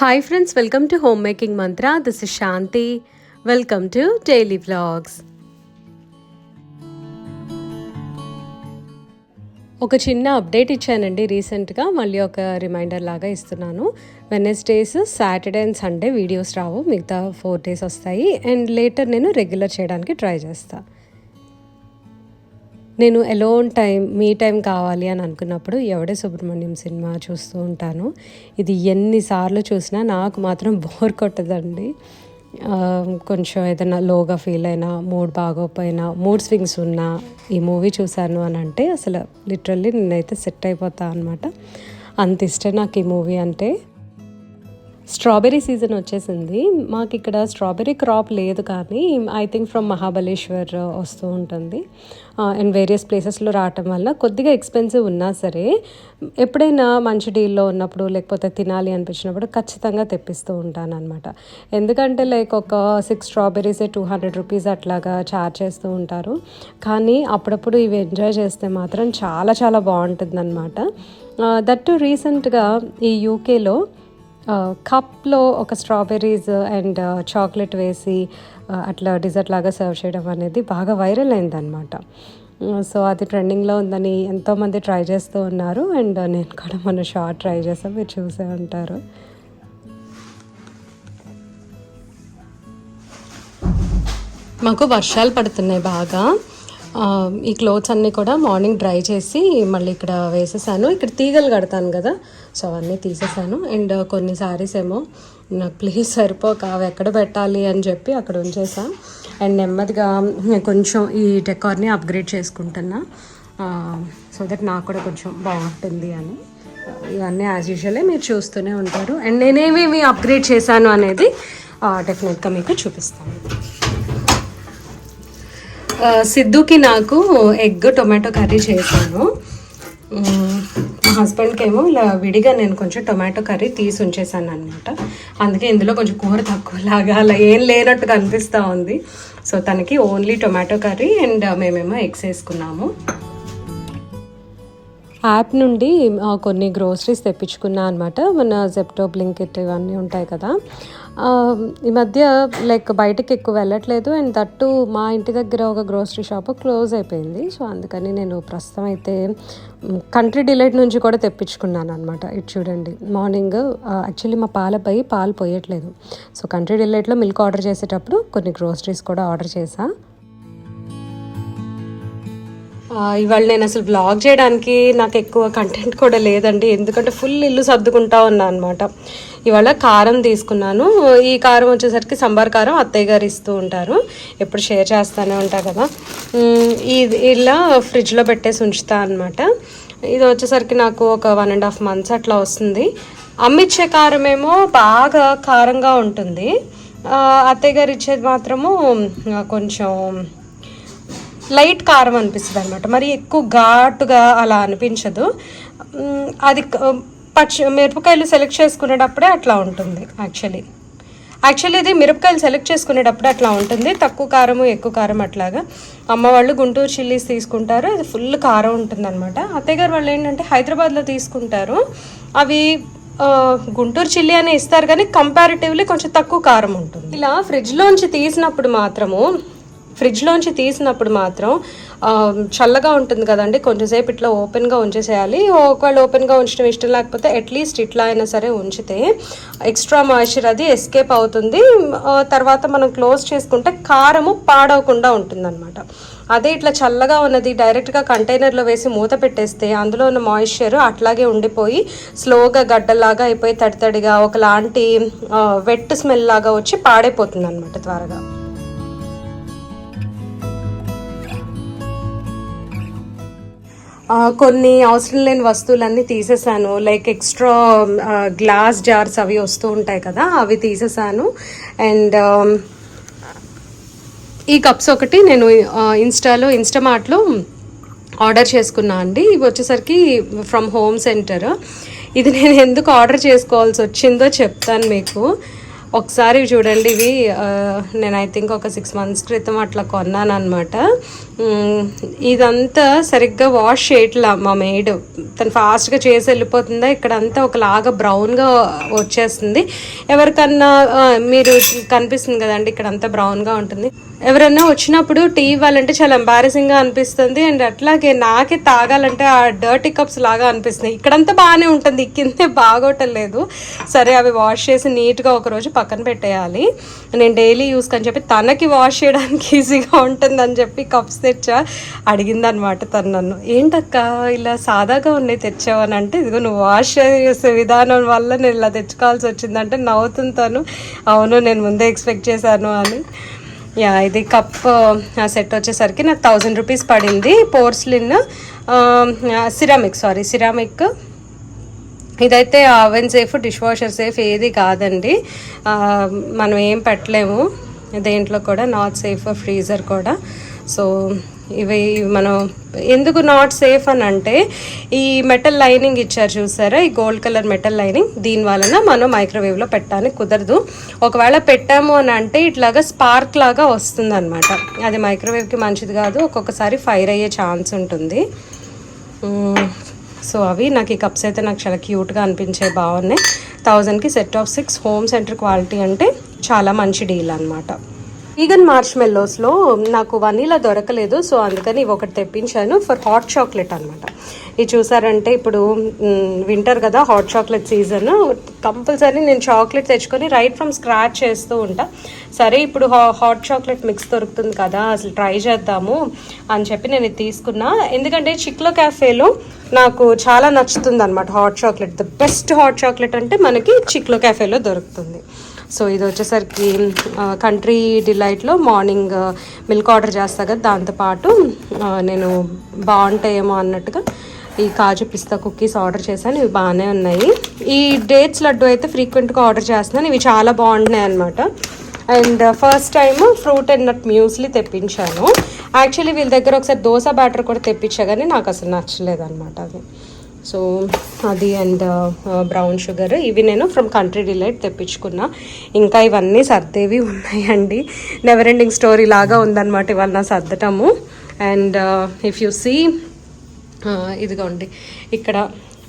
Hi friends, welcome to Homemaking Mantra. This is Shanti. Welcome to Daily Vlogs. ఒక చిన్న update ఇచ్చానండి రీసెంట్గా, మళ్ళీ ఒక రిమైండర్ లాగా ఇస్తున్నాను. Wednesdays, Saturday and Sunday videos రావు, మిగతా 4 days వస్తాయి. అండ్ లేటర్ నేను రెగ్యులర్ చేయడానికి ట్రై చేస్తాను. నేను ఎలోన్ టైం, మీ టైం కావాలి అని అనుకున్నప్పుడు ఎవడే సుబ్రహ్మణ్యం సినిమా చూస్తూ ఉంటాను. ఇది ఎన్నిసార్లు చూసినా నాకు మాత్రం బోర్ కొట్టదండి. కొంచెం ఏదైనా లోగా ఫీల్ అయినా, మూడ్ బాగోపోయినా, మూడ్ స్వింగ్స్ ఉన్నా ఈ మూవీ చూశాను అని అంటే అసలు లిటరల్లీ నేనైతే సెట్ అయిపోతా అనమాట. అంత ఇష్టం నాకు ఈ మూవీ అంటే. స్ట్రాబెర్రీ సీజన్ వచ్చేసింది. మాకు ఇక్కడ స్ట్రాబెర్రీ క్రాప్ లేదు, కానీ ఐ థింక్ ఫ్రమ్ మహాబలేశ్వర్ వస్తూ ఉంటుంది. అండ్ వేరియస్ ప్లేసెస్లో రావటం వల్ల కొద్దిగా ఎక్స్పెన్సివ్ ఉన్నా సరే, ఎప్పుడైనా మంచి డీల్లో ఉన్నప్పుడు లేకపోతే తినాలి అనిపించినప్పుడు ఖచ్చితంగా తెప్పిస్తూ ఉంటాను అనమాట. ఎందుకంటే లైక్ ఒక 6 స్ట్రాబెర్రీసే 200 రూపీస్ అట్లాగా ఛార్జ్ చేస్తూ ఉంటారు. కానీ అప్పుడప్పుడు ఇవి ఎంజాయ్ చేస్తే మాత్రం చాలా చాలా బాగుంటుంది అనమాట. దట్టు రీసెంట్గా ఈ యూకేలో కప్లో ఒక స్ట్రాబెర్రీస్ అండ్ చాక్లెట్ వేసి అట్లా డిజర్ట్ లాగా సర్వ్ చేయడం అనేది బాగా వైరల్ అయిందనమాట. సో అది ట్రెండింగ్లో ఉందని ఎంతోమంది ట్రై చేస్తూ ఉన్నారు. అండ్ నేను కూడా మొన్న షార్ట్ ట్రై చేసాను, మీరు చూసే ఉంటారు. మాకు వర్షాలు పడుతున్నాయి బాగా. ఈ క్లోత్స్ అన్నీ కూడా మార్నింగ్ డ్రై చేసి మళ్ళీ ఇక్కడ వేసేసాను. ఇక్కడ తీగలు కడతాను కదా, సో అవన్నీ తీసేసాను. అండ్ కొన్ని శారీస్ ఏమో నాకు ప్లేస్ సరిపోక అవి ఎక్కడ పెట్టాలి అని చెప్పి అక్కడ ఉంచేసా. అండ్ నెమ్మదిగా కొంచెం ఈ డెకార్ని అప్గ్రేడ్ చేసుకుంటున్నా, సో దట్ నాకు కూడా కొంచెం బాగుంటుంది అని. ఇవన్నీ యాజ్ యూజువల్లే మీరు చూస్తూనే ఉంటారు. అండ్ నేనేమేమి అప్గ్రేడ్ చేశాను అనేది డెఫినెట్గా మీకు చూపిస్తాను. సిద్ధుకి నాకు ఎగ్ టొమాటో కర్రీ చేశాను. మా హస్బెండ్కి ఏమో ఇలా విడిగా నేను కొంచెం టొమాటో కర్రీ తీసి ఉంచేసాను అనమాట. అందుకే ఇందులో కొంచెం కూర తక్కువలాగా అలా ఏం లేనట్టుగా అనిపిస్తూ ఉంది. సో తనకి ఓన్లీ టొమాటో కర్రీ అండ్ మేమేమో ఎగ్స్ వేసుకున్నాము. యాప్ నుండి కొన్ని గ్రోసరీస్ తెప్పించుకున్నా అనమాట. మన జెప్టో, బ్లింకిట్ ఇవన్నీ ఉంటాయి కదా. ఈ మధ్య లైక్ బయటకి ఎక్కువ వెళ్ళట్లేదు. అండ్ దట్టు మా ఇంటి దగ్గర ఒక గ్రోసరీ షాప్ క్లోజ్ అయిపోయింది. సో అందుకని నేను ప్రస్తుతం అయితే కంట్రీ డిలైట్ నుంచి కూడా తెప్పించుకున్నాను అనమాట. ఇది చూడండి, మార్నింగ్ యాక్చువల్లీ మా పాలపై పాలు పోయట్లేదు. సో కంట్రీ డిలైట్లో మిల్క్ ఆర్డర్ చేసేటప్పుడు కొన్ని గ్రోసరీస్ కూడా ఆర్డర్ చేసా. ఇవాళ నేను అసలు బ్లాగ్ చేయడానికి నాకు ఎక్కువ కంటెంట్ కూడా లేదండి, ఎందుకంటే ఫుల్ ఇల్లు సర్దుకుంటా ఉన్నా అనమాట. ఇవాళ కారం తీసుకున్నాను. ఈ కారం వచ్చేసరికి సంబార్ కారం అత్తయ్య గారు ఇస్తూ ఉంటారు, ఎప్పుడు షేర్ చేస్తూనే ఉంటా కదా. ఇది ఇలా ఫ్రిడ్జ్లో పెట్టేసి ఉంచుతా అనమాట. ఇది వచ్చేసరికి నాకు ఒక 1.5 months అట్లా వస్తుంది. అమ్మిచ్చే కారం ఏమో బాగా కారంగా ఉంటుంది, అత్తయ్య గారు ఇచ్చేది మాత్రము కొంచెం లైట్ కారం అనిపిస్తుంది అనమాట. మరి ఎక్కువ ఘాటుగా అలా అనిపించదు. అది మిరపకాయలు సెలెక్ట్ చేసుకునేటప్పుడే అట్లా ఉంటుంది. యాక్చువల్లీ ఇది మిరపకాయలు సెలెక్ట్ చేసుకునేటప్పుడే అట్లా ఉంటుంది, తక్కువ కారము ఎక్కువ కారం అట్లాగా. అమ్మ వాళ్ళు గుంటూరు చిల్లీస్ తీసుకుంటారు, అది ఫుల్ కారం ఉంటుంది అనమాట. అత్తయ్య గారు వాళ్ళు ఏంటంటే హైదరాబాద్లో తీసుకుంటారు, అవి గుంటూరు చిల్లీ అని ఇస్తారు కానీ కంపారిటివ్లీ కొంచెం తక్కువ కారం ఉంటుంది. ఇలా ఫ్రిడ్జ్లోంచి తీసినప్పుడు మాత్రం చల్లగా ఉంటుంది కదండి, కొంచెంసేపు ఇట్లా ఓపెన్గా ఉంచేసేయాలి. ఒకవేళ ఓపెన్గా ఉంచడం ఇష్టం లేకపోతే అట్లీస్ట్ ఇట్లా అయినా సరే ఉంచితే ఎక్స్ట్రా మాయిశ్చర్ అది ఎస్కేప్ అవుతుంది. తర్వాత మనం క్లోజ్ చేసుకుంటే కారము పాడవకుండా ఉంటుందన్నమాట. అదే ఇట్లా చల్లగా ఉన్నది డైరెక్ట్గా కంటైనర్లో వేసి మూత పెట్టేస్తే అందులో ఉన్న మాయిశ్చర్ అట్లాగే ఉండిపోయి స్లోగా గడ్డలాగా అయిపోయి తడితడిగా ఒకలాంటి వెట్ స్మెల్ లాగా వచ్చి పాడైపోతుంది అనమాట త్వరగా. కొన్ని అవసరం లేని వస్తువులన్నీ తీసేసాను. లైక్ ఎక్స్ట్రా గ్లాస్ జార్స్ అవి వస్తూ ఉంటాయి కదా, అవి తీసేసాను. అండ్ ఈ కప్స్ ఒకటి నేను ఇన్స్టామార్ట్లో ఆర్డర్ చేసుకున్నా అండి. ఇవి వచ్చేసరికి ఫ్రమ్ హోమ్ సెంటర్. ఇది నేను ఎందుకు ఆర్డర్ చేసుకోవాల్సి వచ్చిందో చెప్తాను మీకు. ఒకసారి చూడండి ఇవి నేను ఐ థింక్ ఒక 6 months క్రితం అట్లా కొన్నాను అనమాట. ఇదంతా సరిగ్గా వాష్ చేయట్లా మా మెయిడ్. తను ఫాస్ట్గా చేసి వెళ్ళిపోతుందా, ఇక్కడంతా ఒకలాగా బ్రౌన్గా వచ్చేస్తుంది. ఎవరికన్నా మీరు కనిపిస్తుంది కదండి, ఇక్కడంతా బ్రౌన్గా ఉంటుంది. ఎవరన్నా వచ్చినప్పుడు టీ ఇవ్వాలంటే చాలా ఎంబారసింగ్గా అనిపిస్తుంది. అండ్ అట్లాగే నాకే తాగాలంటే ఆ డర్టీ కప్స్ లాగా అనిపిస్తుంది. ఇక్కడంతా బాగానే ఉంటుంది, కిందే బాగోటలేదు. సరే అవి వాష్ చేసి నీట్గా ఒకరోజు పక్కన పెట్టేయాలి. నేను డైలీ యూస్కి అని చెప్పి తనకి వాష్ చేయడానికి ఈజీగా ఉంటుందని చెప్పి కప్స్ తెచ్చా. అడిగిందనమాట తను నన్ను, ఏంటక్క ఇలా సాదాగా ఉన్నాయి తెచ్చావు అని. అంటే ఇదిగో నువ్వు వాష్ చేసే విధానం వల్ల నేను ఇలా తెచ్చుకోవాల్సి వచ్చిందంటే నవ్వుతుంది తను. అవును నేను ముందే ఎక్స్పెక్ట్ చేశాను అని. ఇది కప్ సెట్ వచ్చేసరికి నాకు 1000 రూపీస్ పడింది. Porcelain ceramic. ఇదైతే oven safe, dishwasher safe ఏది కాదండి. మనం ఏం పెట్టలేము దేంట్లో కూడా, నాట్ సేఫ్. ఫ్రీజర్ కూడా. సో ఇవి మనం ఎందుకు నాట్ సేఫ్ అని అంటే, ఈ మెటల్ లైనింగ్ ఇచ్చారు చూసారా, ఈ గోల్డ్ కలర్ మెటల్ లైనింగ్, దీని వలన మనం మైక్రోవేవ్లో పెట్టడానికి కుదరదు. ఒకవేళ పెట్టాము అని అంటే ఇట్లాగా స్పార్క్ లాగా వస్తుంది అనమాట. అది మైక్రోవేవ్కి మంచిది కాదు. ఒక్కొక్కసారి ఫైర్ అయ్యే ఛాన్స్ ఉంటుంది. సో అవి నాకు ఈ కప్స్ అయితే నాకు చాలా క్యూట్గా అనిపించాయి, బాగున్నాయి. 1000కి set of 6 Home Centre quality అంటే చాలా మంచి డీల్ అనమాట. వీగన్ మార్ష్మెల్లోస్లో నాకు వనీలా దొరకలేదు, సో అందుకని ఇవి ఒకటి తెప్పించాను ఫర్ హాట్ చాక్లెట్ అనమాట. ఇది చూసారంటే ఇప్పుడు వింటర్ కదా, హాట్ చాక్లెట్ సీజన్. కంపల్సరీ నేను చాక్లెట్ తెచ్చుకొని రైట్ ఫ్రమ్ స్క్రాచ్ చేస్తూ ఉంటా. సరే ఇప్పుడు హాట్ చాక్లెట్ మిక్స్ దొరుకుతుంది కదా, అసలు ట్రై చేద్దాము అని చెప్పి నేను ఇది తీసుకున్నా. ఎందుకంటే చిక్లో క్యాఫేలో నాకు చాలా నచ్చుతుంది అనమాట hot chocolate. The best hot chocolate అంటే మనకి చిక్లో క్యాఫేలో దొరుకుతుంది. సో ఇది వచ్చేసరికి కంట్రీ డిలైట్లో మార్నింగ్ మిల్క్ ఆర్డర్ చేస్తా కదా, దాంతోపాటు నేను బాగుంటాయేమో అన్నట్టుగా ఈ కాజు పిస్తా కుకీస్ ఆర్డర్ చేశాను. ఇవి బాగానే ఉన్నాయి. ఈ డేట్స్ లడ్డు అయితే ఫ్రీక్వెంట్గా ఆర్డర్ చేస్తున్నాను. ఇవి చాలా బాగుంటున్నాయి అనమాట. And first time fruit and nut muesli తెప్పించాను. యాక్చువల్లీ వీళ్ళ దగ్గర ఒకసారి దోశ బ్యాటర్ కూడా తెప్పించా, కానీ నాకు అసలు నచ్చలేదు అనమాట అది. సో అది అండ్ బ్రౌన్ షుగర్ ఇవి నేను ఫ్రమ్ కంట్రీ డిలైట్ తెప్పించుకున్నా. ఇంకా ఇవన్నీ సర్దేవి ఉన్నాయండి. నెవర్ ఎండింగ్ స్టోరీ లాగా ఉందన్నమాట ఇవాళ నా సర్దటము. అండ్ ఇఫ్ యు సీ ఇదిగోండి, ఇక్కడ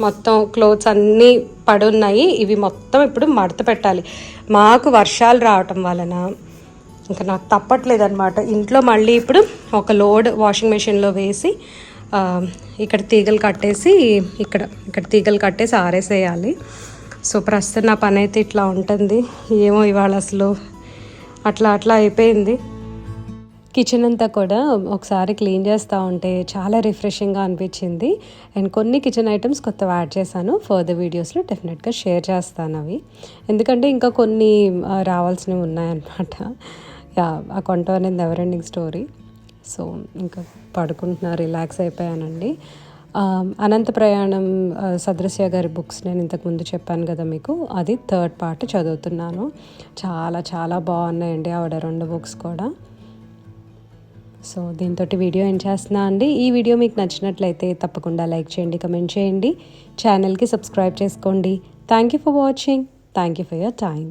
మొత్తం క్లోత్స్ అన్నీ పడున్నాయి. ఇవి మొత్తం ఇప్పుడు మడత పెట్టాలి. మాకు వర్షాలు రావటం వలన ఇంకా నాకు తప్పట్లేదు అనమాట. ఇంట్లో మళ్ళీ ఇప్పుడు ఒక లోడ్ వాషింగ్ మెషిన్లో వేసి ఇక్కడ తీగలు కట్టేసి ఇక్కడ తీగలు కట్టేసి ఆరేసేయాలి. సో ప్రస్తుతం నా పని అయితే ఇట్లా ఉంటుంది. ఏమో ఇవాళ అసలు అట్లా అయిపోయింది. కిచెన్ అంతా కూడా ఒకసారి క్లీన్ చేస్తూ ఉంటే చాలా రిఫ్రెషింగ్గా అనిపించింది. అండ్ కొన్ని కిచెన్ ఐటమ్స్ కొత్తవి యాడ్ చేశాను. ఫర్దర్ వీడియోస్లో డెఫినెట్గా షేర్ చేస్తాను అవి, ఎందుకంటే ఇంకా కొన్ని రావాల్సినవి ఉన్నాయన్నమాట. ఆ కొంట అనేది నెవర్ ఎండింగ్ స్టోరీ. సో ఇంకా పడుకుంటున్నా, రిలాక్స్ అయిపోయానండి. అనంత ప్రయాణం సదృశ్య గారి బుక్స్ నేను ఇంతకుముందు చెప్పాను కదా మీకు, అది 3rd part చదువుతున్నాను. చాలా చాలా బాగున్నాయండి ఆవిడ 2 బుక్స్ కూడా. సో దీంతో వీడియో ఎండ్ చేస్తున్నా అండి. ఈ వీడియో మీకు నచ్చినట్లయితే తప్పకుండా లైక్ చేయండి, కమెంట్ చేయండి, ఛానల్కి సబ్స్క్రైబ్ చేసుకోండి. Thank you for watching. Thank you for your time.